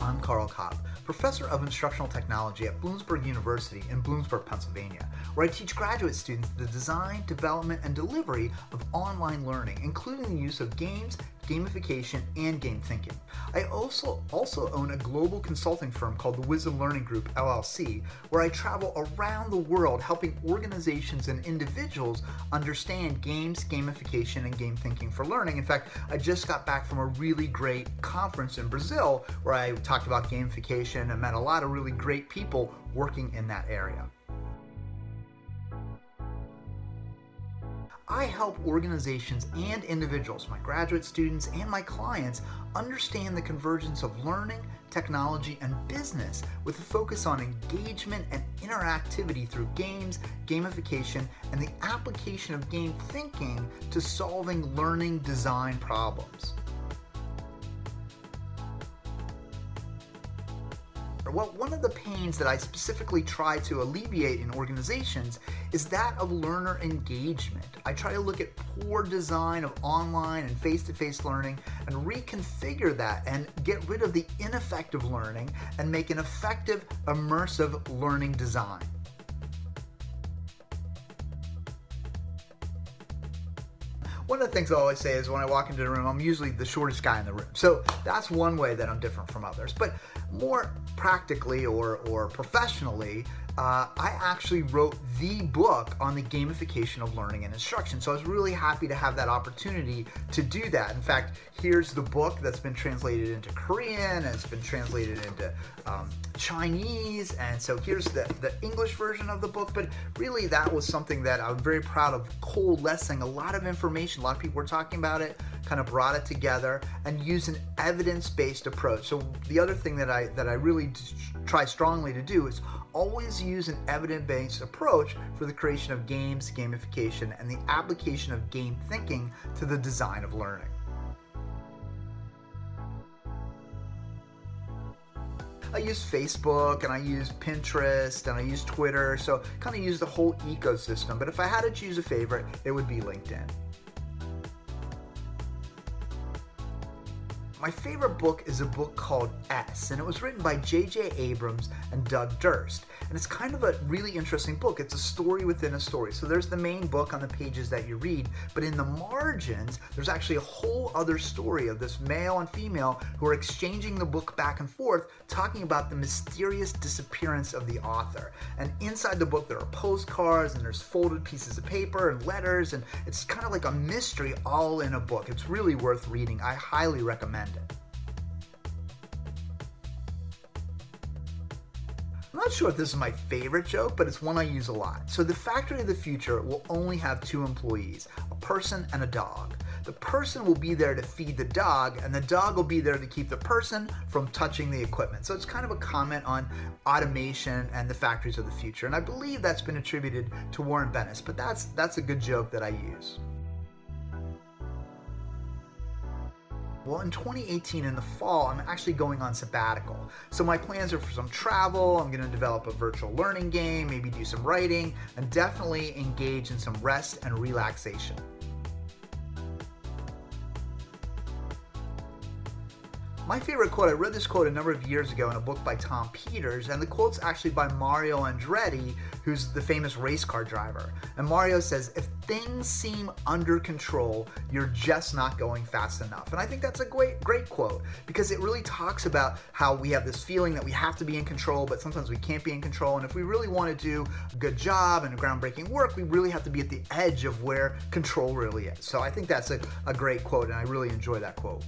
I'm Karl Kapp, Professor of Instructional Technology at Bloomsburg University in Bloomsburg, Pennsylvania, where I teach graduate students the design, development, and delivery of online learning, including the use of games, gamification, and game thinking. I also own a global consulting firm called the Wisdom Learning Group, LLC, where I travel around the world helping organizations and individuals understand games, gamification, and game thinking for learning. In fact, I just got back from a really great conference in Brazil where I talked about gamification and met a lot of really great people working in that area. I help organizations and individuals, my graduate students and my clients, understand the convergence of learning, technology, and business with a focus on engagement and interactivity through games, gamification, and the application of game thinking to solving learning design problems. Well, one of the pains that I specifically try to alleviate in organizations is that of learner engagement. I try to look at poor design of online and face-to-face learning and reconfigure that and get rid of the ineffective learning and make an effective, immersive learning design. One of the things I always say is when I walk into the room, I'm usually the shortest guy in the room. So that's one way that I'm different from others. But more practically or professionally, I actually wrote the book on the gamification of learning and instruction. So I was really happy to have that opportunity to do that. In fact, here's the book that's been translated into Korean, and it's been translated into Chinese, and so here's the English version of the book. But really, that was something that I'm very proud of coalescing a lot of information. A lot of people were talking about it, kind of brought it together and used an evidence-based approach. So the other thing that I really try strongly to do is always use an evidence-based approach for the creation of games, gamification, and the application of game thinking to the design of learning. I use Facebook, and I use Pinterest, and I use Twitter, so kind of use the whole ecosystem. But if I had to choose a favorite, it would be LinkedIn. My favorite book is a book called S, and it was written by J.J. Abrams and Doug Durst. And it's kind of a really interesting book. It's a story within a story. So there's the main book on the pages that you read, but in the margins, there's actually a whole other story of this male and female who are exchanging the book back and forth, talking about the mysterious disappearance of the author. And inside the book, there are postcards, and there's folded pieces of paper and letters, and it's kind of like a mystery all in a book. It's really worth reading. I highly recommend it. I'm not sure if this is my favorite joke, but it's one I use a lot. So the factory of the future will only have two employees, a person and a dog. The person will be there to feed the dog, and the dog will be there to keep the person from touching the equipment. So it's kind of a comment on automation and the factories of the future. And I believe that's been attributed to Warren Bennis, but that's a good joke that I use. Well, in 2018, in the fall, I'm actually going on sabbatical. So my plans are for some travel. I'm going to develop a virtual learning game, maybe do some writing, and definitely engage in some rest and relaxation. My favorite quote, I read this quote a number of years ago in a book by Tom Peters, and the quote's actually by Mario Andretti, who's the famous race car driver. And Mario says, if things seem under control, you're just not going fast enough. And I think that's a great quote, because it really talks about how we have this feeling that we have to be in control, but sometimes we can't be in control. And if we really want to do a good job and groundbreaking work, we really have to be at the edge of where control really is. So I think that's a great quote, and I really enjoy that quote.